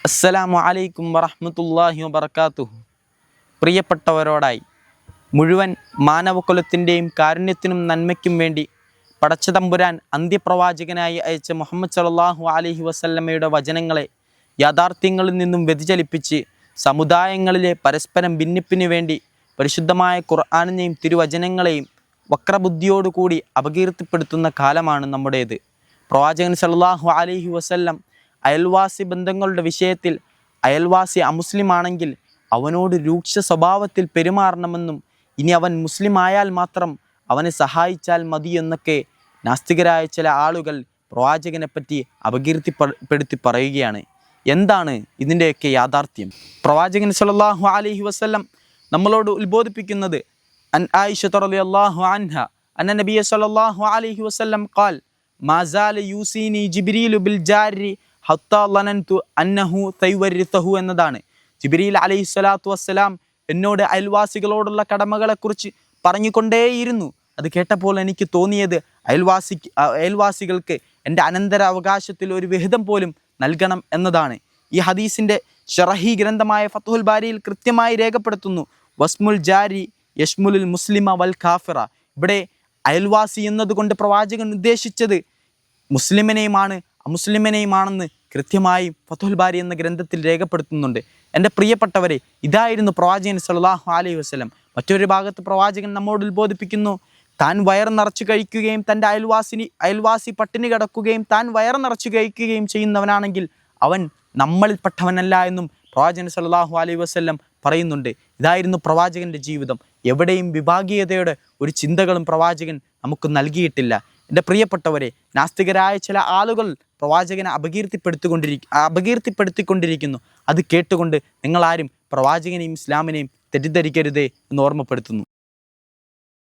അസ്സലാമു അലൈക്കും വറഹ്മത്തുള്ളാഹി വബറകാതുഹു. പ്രിയപ്പെട്ടവരോടായി മുഴുവൻ മാനവകുലത്തിൻ്റെയും കാരുണ്യത്തിനും നന്മയ്ക്കും വേണ്ടി പടച്ചതമ്പുരാൻ അന്ത്യപ്രവാചകനായി അയച്ച മുഹമ്മദ് സല്ലല്ലാഹു അലൈഹി വസല്ലമയുടെ വചനങ്ങളെ യാഥാർത്ഥ്യങ്ങളിൽ നിന്നും വ്യതിചലിപ്പിച്ച് സമുദായങ്ങളിലെ പരസ്പരം ഭിന്നിപ്പിന് വേണ്ടി പരിശുദ്ധമായ ഖുർആനിനെയും തിരുവചനങ്ങളെയും വക്രബുദ്ധിയോടുകൂടി അപകീർത്തിപ്പെടുത്തുന്ന കാലമാണ് നമ്മുടേത്. പ്രവാചകൻ സല്ലല്ലാഹു അലൈഹി വസല്ലം അയൽവാസി ബന്ധങ്ങളുടെ വിഷയത്തിൽ അയൽവാസി അമുസ്ലിമാണെങ്കിൽ അവനോട് രൂക്ഷ സ്വഭാവത്തിൽ പെരുമാറണമെന്നും ഇനി അവൻ മുസ്ലിം ആയാൽ മാത്രം അവനെ സഹായിച്ചാൽ മതി എന്നൊക്കെ നാസ്തികരായ ചില ആളുകൾ പ്രവാചകനെപ്പറ്റി അപകീർത്തിപ്പെടുത്തി പറയുകയാണ്. എന്താണ് ഇതിൻ്റെയൊക്കെ യാഥാർത്ഥ്യം? പ്രവാചകൻ സല്ലല്ലാഹു അലൈഹി വസല്ലം നമ്മളോട് ഉത്ബോധിപ്പിക്കുന്നത് അൻ ആയിഷ റളിയല്ലാഹു അൻഹ അന്ന നബിയ സല്ലല്ലാഹു അലൈഹി വസല്ലം ഖാൽ മാ സാല യൂസീനി ജിബ്രീലു ബിൽ ജാരി ഹത്താ ലനൻതു അന്നഹു സൈവരിസഹു എന്നതാണ്. ജിബ്രീൽ അലൈഹിസ്സലാത്തു വസ്സലാം എന്നോട് അയൽവാസികളോടുള്ള കടമകളെക്കുറിച്ച് പറഞ്ഞുകൊണ്ടേയിരുന്നു. അത് കേട്ടപ്പോൾ എനിക്ക് തോന്നിയത് അയൽവാസികൾക്ക് എൻ്റെ അനന്തരാവകാശത്തിൽ ഒരു വിഹിതം പോലും നൽകണം എന്നതാണ്. ഈ ഹദീസിൻ്റെ ഷറഹി ഗ്രന്ഥമായ ഫത്ഹുൽ ബാരിയിൽ കൃത്യമായി രേഖപ്പെടുത്തുന്നു, വസ്മുൽ ജാരി യഷ്മുലുൽ മുസ്ലിമ വൽ കാഫിറ. ഇവിടെ അയൽവാസി എന്നതുകൊണ്ട് പ്രവാചകൻ ഉദ്ദേശിച്ചത് മുസ്ലിമിനെയുമാണ് അമുസ്ലിമിനെയുമാണെന്ന് കൃത്യമായി ഫത്ഹുൽ ബാരി എന്ന ഗ്രന്ഥത്തിൽ രേഖപ്പെടുത്തുന്നുണ്ട്. എൻ്റെ പ്രിയപ്പെട്ടവരെ, ഇതായിരുന്നു പ്രവാചകൻ സല്ലല്ലാഹു അലൈഹി വസല്ലം. മറ്റൊരു ഭാഗത്ത് പ്രവാചകൻ നമ്മോട് ഉത്ബോധിപ്പിക്കുന്നു, താൻ വയർ നിറച്ച് കഴിക്കുകയും തൻ്റെ അയൽവാസി പട്ടിണി കിടക്കുകയും താൻ വയർ നിറച്ച് കഴിക്കുകയും ചെയ്യുന്നവനാണെങ്കിൽ അവൻ നമ്മളിൽപ്പെട്ടവനല്ല എന്നും പ്രവാചകൻ സല്ലല്ലാഹു അലൈഹി വസല്ലം പറയുന്നുണ്ട്. ഇതായിരുന്നു പ്രവാചകൻ്റെ ജീവിതം. എവിടെയും വിഭാഗീയതയുടെ ഒരു ചിന്തകളും പ്രവാചകൻ നമുക്ക് നൽകിയിട്ടില്ല. എൻ്റെ പ്രിയപ്പെട്ടവരെ, നാസ്തികരായ ചില ആളുകൾ പ്രവാചകനെ അപകീർത്തിപ്പെടുത്തിക്കൊണ്ടിരിക്കുന്നു. അത് കേട്ടുകൊണ്ട് നിങ്ങളാരും പ്രവാചകനെയും ഇസ്ലാമിനെയും തെറ്റിദ്ധരിക്കരുതേ എന്ന് ഓർമ്മപ്പെടുത്തുന്നു.